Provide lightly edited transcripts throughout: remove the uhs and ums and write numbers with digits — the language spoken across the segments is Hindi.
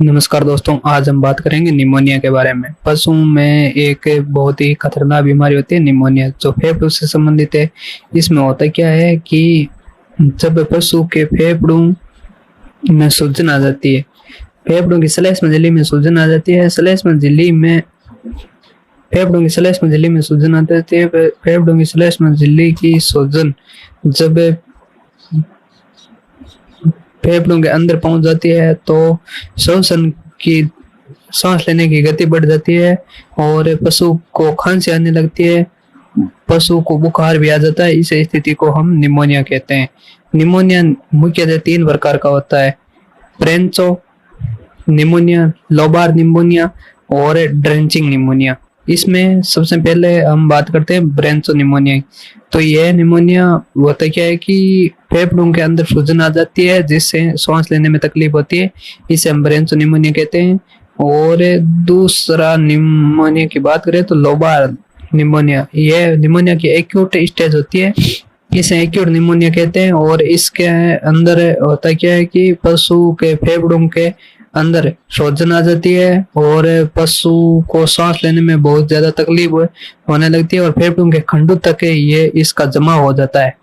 नमस्कार दोस्तों, आज हम बात करेंगे निमोनिया के बारे में। पशुओं में एक बहुत ही खतरनाक बीमारी होती है निमोनिया, जो फेफड़ों से संबंधित है। इसमें होता क्या है कि जब पशु के फेफड़ों में सूजन आ जाती है, फेफड़ों की श्लेष्म झिल्ली में सूजन आ जाती है, श्लेष्म झिल्ली में फेफड़ों की श्लेष्म झिल्ली में सूजन आ जाती है। फेफड़ों की श्लेष्म झिल्ली की सूजन जब फेफड़ों के अंदर पहुंच जाती है तो श्वसन की सांस लेने की गति बढ़ जाती है और पशु को खांसी आने लगती है, पशु को बुखार भी आ जाता है। इस स्थिति को हम निमोनिया कहते हैं। निमोनिया मुख्यतः 3 प्रकार का होता है: ब्रेंचो निमोनिया, लोबार निमोनिया और ड्रेंचिंग निमोनिया। इसमें सबसे पहले हम बात करते हैं ब्रेंचो निमोनिया। तो यह निमोनिया होता क्या है कि फेफड़ों के अंदर सूजन आ जाती है जिससे सांस लेने में तकलीफ होती है, इसे हम ब्रेंचो निमोनिया कहते हैं। और दूसरा निमोनिया की बात करें तो लोबार निमोनिया, यह निमोनिया की एक्यूट स्टेज होती है, इसे एक्यूट निमोनिया कहते हैं। और इसके अंदर होता क्या है कि पशु के फेफड़ों के अंदर सूजन आ जाती है और पशु को सांस लेने में बहुत ज्यादा तकलीफ होने लगती है और फेफड़ों के खंडों तक ये इसका जमा हो जाता है।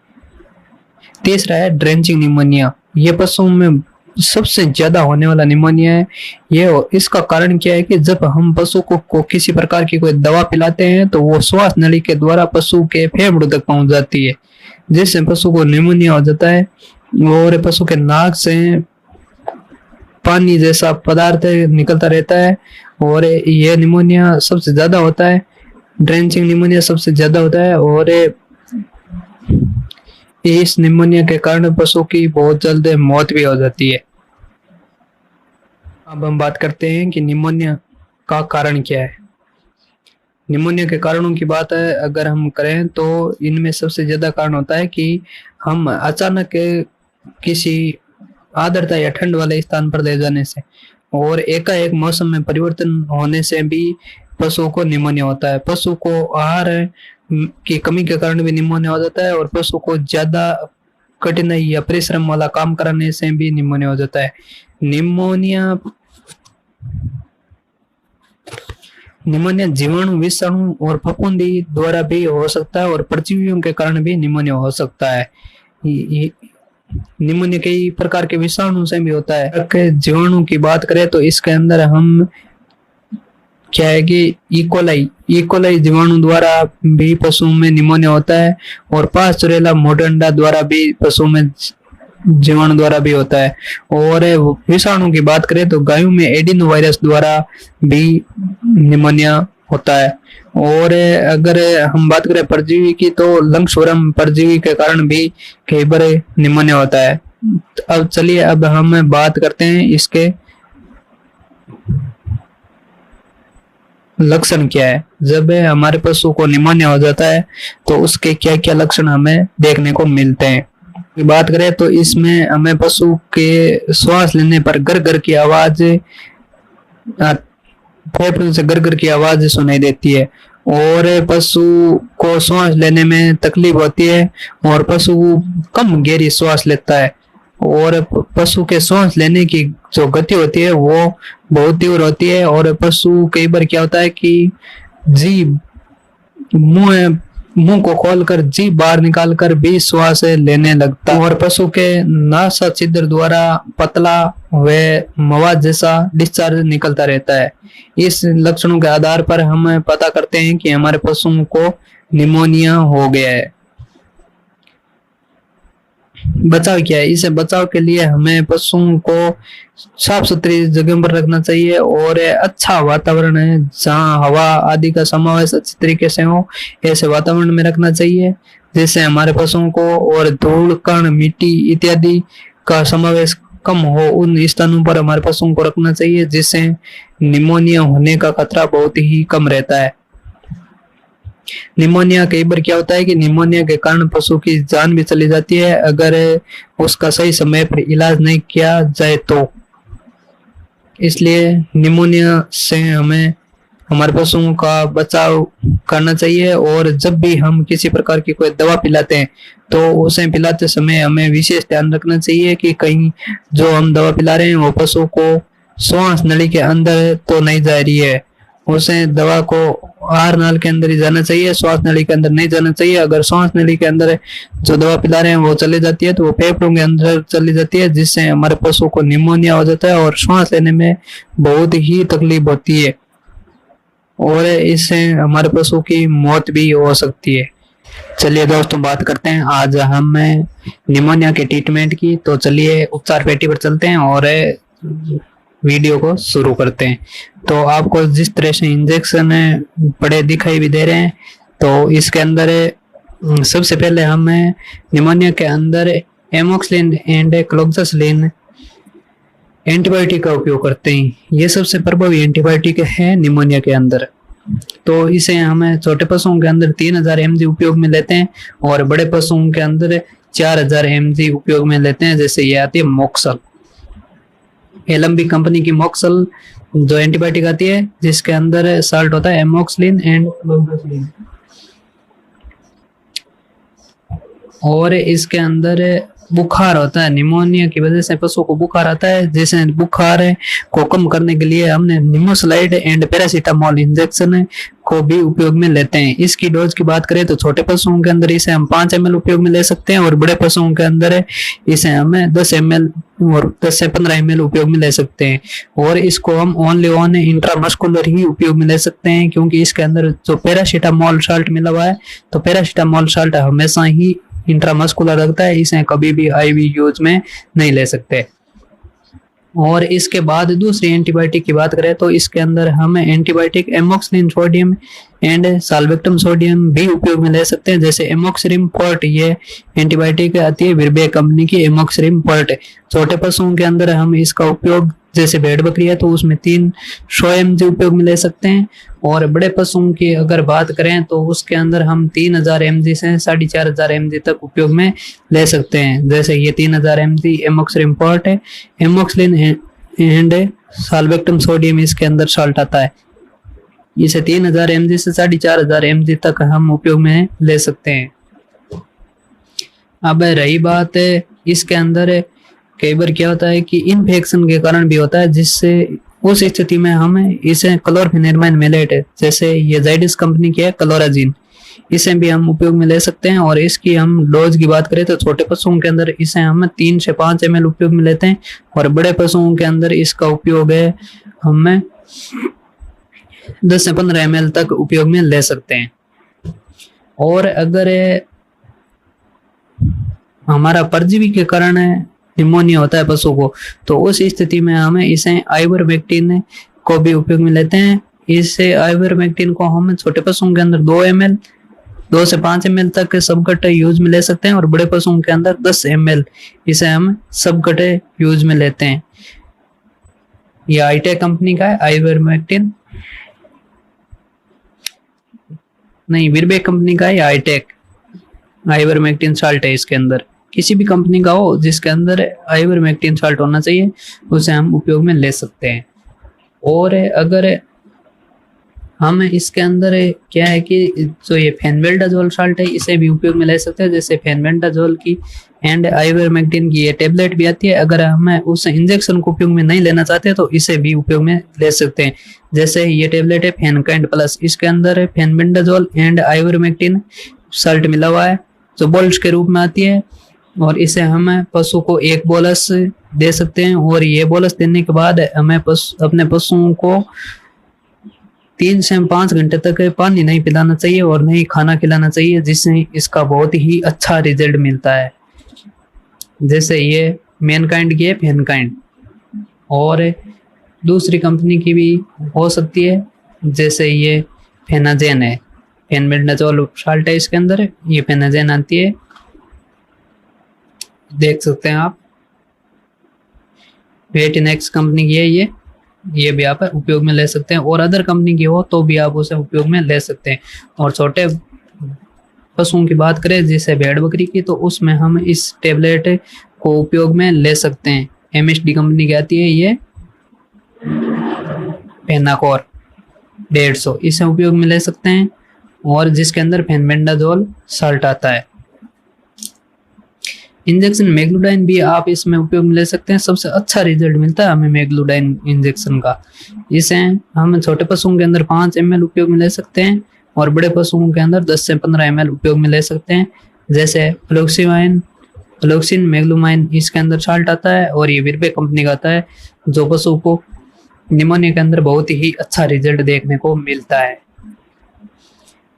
तीसरा है ड्रेंचिंग निमोनिया, ये पशुओं में सबसे ज्यादा होने वाला निमोनिया है। ये इसका कारण क्या है कि जब हम पशु को किसी प्रकार की कोई दवा पिलाते हैं तो वो श्वास नली के द्वारा पशु के फेफड़ों तक पहुंच जाती है, जिससे पशु को निमोनिया हो जाता है और पशु के नाक से पानी जैसा पदार्थ निकलता रहता है और यह निमोनिया सबसे ज्यादा होता है। ड्रेंचिंग निमोनिया सबसे ज्यादा होता है और इस निमोनिया के कारण पशु की बहुत जल्द मौत भी हो जाती है। अब हम बात करते हैं कि निमोनिया का कारण क्या है। निमोनिया के कारणों की बात है अगर हम करें तो इनमें सबसे ज्यादा कारण होता है कि हम अचानक किसी आर्द्रता या ठंड वाले स्थान पर ले जाने से और एकाएक मौसम में परिवर्तन होने से भी पशुओं को निमोनिया होता है। पशु को आहार की कमी के कारण भी निमोनिया हो जाता है और पशु को ज्यादा कठिनाई या परिश्रम वाला काम कराने से भी निमोनिया हो जाता है। निमोनिया जीवाणु, विषाणु और फफूंदी द्वारा भी हो सकता है और परजीवियों के कारण भी निमोनिया हो सकता है। निमोनिया कई प्रकार के विषाणु से भी होता है। अगर जीवाणु की बात करें तो इसके अंदर हम क्या है कि इकोलाई जीवाणु द्वारा भी पशुओं में निमोनिया होता है और पास्चुरेला मोडेंडा द्वारा भी पशुओं में जीवाणु द्वारा भी होता है। और विषाणु की बात करें तो गायों में एडिनो वायरस द्वारा भी निमोनिया होता है। और अगर हम बात करें परजीवी की तो लंगसवर्म परजीवी के कारण भी कई बार निमोनिया होता है। अब चलिए अब हम बात करते हैं इसके लक्षण क्या है। जब हमारे पशु को निमोनिया हो जाता है तो उसके क्या क्या लक्षण हमें देखने को मिलते हैं। बात करें तो इसमें हमें पशु के श्वास लेने पर गर की आवाज, फेफड़ों से गर की आवाज सुनाई देती है और पशु को श्वास लेने में तकलीफ होती है और पशु कम गहरी श्वास लेता है और पशु के श्वास लेने की जो गति होती है वो बहुत तीव्र होती है और पशु कई बार क्या होता है कि जीभ मुंह को खोलकर जीभ बाहर निकालकर भी श्वास लेने लगता है और पशु के नासा छिद्र द्वारा पतला व मवाद जैसा डिस्चार्ज निकलता रहता है। इस लक्षणों के आधार पर हम पता करते हैं कि हमारे पशुओं को निमोनिया हो गया है। बचाव क्या है? इसे बचाव के लिए हमें पशुओं को साफ सुथरी जगह पर रखना चाहिए और अच्छा वातावरण है जहाँ हवा आदि का समावेश अच्छी तरीके से हो, ऐसे वातावरण में रखना चाहिए जिससे हमारे पशुओं को और धूल, कण, मिट्टी इत्यादि का समावेश कम हो। उन स्थानों पर हमारे पशुओं को रखना चाहिए जिससे निमोनिया होने का खतरा बहुत ही कम रहता है। निमोनिया कई बार क्या होता है कि निमोनिया के कारण पशु की जान भी चली जाती है अगर उसका सही समय पर इलाज नहीं किया जाए तो। इसलिए निमोनिया से हमें हमारे पशुओं का बचाव करना चाहिए और जब भी हम किसी प्रकार की कोई दवा पिलाते हैं तो उसे पिलाते समय हमें विशेष ध्यान रखना चाहिए कि कहीं जो हम दवा पिला रहे हैं वो पशु को श्वास नली के अंदर तो नहीं जा रही है, उसे दवा को आहार नाल के अंदर ही जाना चाहिए, श्वास नली के अंदर नहीं जाना चाहिए। अगर श्वास नली के अंदर जो दवा पिला रहे हैं वो चली जाती है तो वो फेफड़ों के अंदर चली जाती है, जिससे हमारे पशु को निमोनिया हो जाता है और श्वास लेने में बहुत ही तकलीफ होती है और इससे हमारे पशु की मौत भी हो सकती है। चलिए दोस्तों बात करते हैं आज हम निमोनिया के ट्रीटमेंट की। तो चलिए उपचार पेटी पर चलते हैं और वीडियो को शुरू करते हैं। तो आपको जिस तरह से इंजेक्शन बड़े दिखाई भी दे रहे हैं, तो इसके अंदर सबसे पहले हम निमोनिया के अंदर एमोक्सिलिन एंड क्लोक्सासिलिन एंटीबायोटिक का उपयोग करते हैं। ये सबसे प्रभावी एंटीबायोटिक है निमोनिया के अंदर। तो इसे हम छोटे पशुओं के अंदर 3000 mg उपयोग में लेते हैं और बड़े पशुओं के अंदर 4000 mg उपयोग में लेते हैं। जैसे ये आती है मोक्सल, एलएमबी कंपनी की मोक्सल जो एंटीबायोटिक आती है, जिसके अंदर साल्ट होता है एमोक्सिलिन एंड क्लोक्सासिलिन, और इसके अंदर बुखार होता है। निमोनिया की वजह से पशु को बुखार आता है, जैसे बुखार को कम करने के लिए हमने निमोसलाइड एंड पैरासीटामोल इंजेक्शन को भी उपयोग में लेते हैं। इसकी डोज की बात करें तो छोटे पशुओं के अंदर इसे हम 5 ml उपयोग में ले सकते हैं और बड़े पशुओं के अंदर इसे हमें 10 ml और 10 से 15 ml उपयोग में ले सकते हैं। और इसको हम ओनली ऑन इंट्रामस्कुलर ही उपयोग में ले सकते हैं, क्योंकि इसके अंदर जो पैरासीटामोल साल्ट मिला हुआ है, तो पैरासीटामोल साल्ट हमेशा ही इंट्रामस्कुलर रखता है, इसे कभी भी आईवी यूज में नहीं ले सकते। और इसके बाद दूसरी एंटीबायोटिक की बात करें तो इसके अंदर हम antibiotic amoxicillin sodium and sulbactam sodium भी उपयोग में ले सकते हैं। जैसे एमोक्सिलिन पोर्ट, ये एंटीबायोटिक आती है विरबे कंपनी की एमोक्सिलिन पोर्ट। छोटे पशुओं के अंदर हम इसका उपयोग, जैसे भेड़ बकरी है तो उसमें 300 mg उपयोग में ले सकते हैं, और बड़े पशुओं की अगर बात करें तो उसके अंदर हम 3000 mg से 4500 mg तक उपयोग में ले सकते हैं। जैसे ये 3000 mg एमोक्सिलिन पोर्ट है, एमोक्सिलिन एंड साल्वेक्टम सोडियम इसके अंदर साल्ट आता है। इसे 3000 mg से 4500 mg तक हम उपयोग में ले सकते हैं। अब रही बात है इसके अंदर कई बार क्या होता है कि इन्फेक्शन के कारण भी होता है, जिससे उस स्थिति में हम इसे क्लोरफेनेरमाइन मेलेट, जैसे ये जाइडस कंपनी की है क्लोराजिन, इसे भी हम उपयोग में ले सकते हैं। और इसकी हम डोज की बात करें तो छोटे पशुओं के अंदर इसे हम 3 से 5 ml उपयोग में लेते हैं और बड़े पशुओं के अंदर इसका उपयोग है हमें 10 से 15 ml तक उपयोग में ले सकते हैं। और अगर हमारा परजीवी के कारण निमोनिया होता है पशु को, तो उस स्थिति में हमें इसे आइवरमेक्टिन को भी उपयोग में लेते हैं। इससे आइवरमेक्टिन को हम छोटे पशुओं के अंदर 2 से 5 ml तक सबकट यूज में ले सकते हैं और बड़े पशुओं के अंदर 10 ml इसे हम सबकट यूज में लेते हैं। यह आईटेक कंपनी का है आइवरमेक्टिन, नहीं विरबे कंपनी का है आईटेक। आइवरमेक्टिन साल्ट है इसके अंदर, किसी भी कंपनी का हो जिसके अंदर आइवरमेक्टिन साल्ट होना चाहिए उसे हम उपयोग में ले सकते हैं। और अगर हम इसके अंदर क्या है कि जो ये फेनबेल्डाजोल साल्ट है इसे भी उपयोग में ले सकते हैं। जैसे फेनबेल्डाजोल की एंड आइवरमेक्टिन की ये टेबलेट भी आती है, अगर हम उस इंजेक्शन को उपयोग में नहीं लेना चाहते तो इसे भी उपयोग में ले सकते हैं। जैसे ये टेबलेट है फेनकाइंड प्लस, इसके अंदर फेनबेल्डाजोल एंड आइवरमेक्टिन साल्ट मिला हुआ है जो बोल्स के रूप में आती है, और इसे हम पशु को 1 बोलस दे सकते हैं। और ये बोलस देने के बाद हमें अपने पशुओं को 3 से 5 घंटे तक पानी नहीं पिलाना चाहिए और नहीं खाना खिलाना चाहिए, जिससे इसका बहुत ही अच्छा रिजल्ट मिलता है। जैसे ये मैनकाइंड की है फेनकाइंड, और दूसरी कंपनी की भी हो सकती है, जैसे ये फेनाजेन है, फेनबेल्डाजोल साल्ट है इसके अंदर, ये फेनाजेन आती है, देख सकते हैं आप। वेटिनेक्स कंपनी की है ये भी आप उपयोग में ले सकते हैं, और अदर कंपनी की हो तो भी आप उसे उपयोग में ले सकते हैं। और छोटे पशुओं की बात करें जैसे भेड़ बकरी की, तो उसमें हम इस टेबलेट को उपयोग में ले सकते हैं। एमएसडी कंपनी की आती है ये पेनाकोर 150, इसे उपयोग में ले सकते हैं, और जिसके अंदर फेनबेंडाजोल साल्ट आता है। इंजेक्शन मेगलुडाइन भी आप इसमें उपयोग में ले सकते हैं। सबसे अच्छा रिजल्ट मिलता है हमें मेगलुडाइन इंजेक्शन का। इसे हम छोटे पशुओं के अंदर 5 ml उपयोग में ले सकते हैं और बड़े पशुओं के अंदर 10 से 15 ml उपयोग में ले सकते हैं। जैसे फ्लोक्सिन मेगलुमाइन इसके अंदर साल्ट आता है और ये विरबे कंपनी का आता है, जो पशु को निमोनिया के अंदर बहुत ही अच्छा रिजल्ट देखने को मिलता है।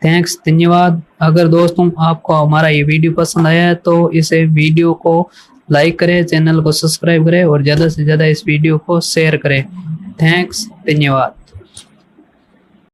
थैंक्स, धन्यवाद। अगर दोस्तों आपको हमारा ये वीडियो पसंद आया है तो इसे वीडियो को लाइक करें, चैनल को सब्सक्राइब करें और ज़्यादा से ज़्यादा इस वीडियो को शेयर करें। थैंक्स, धन्यवाद।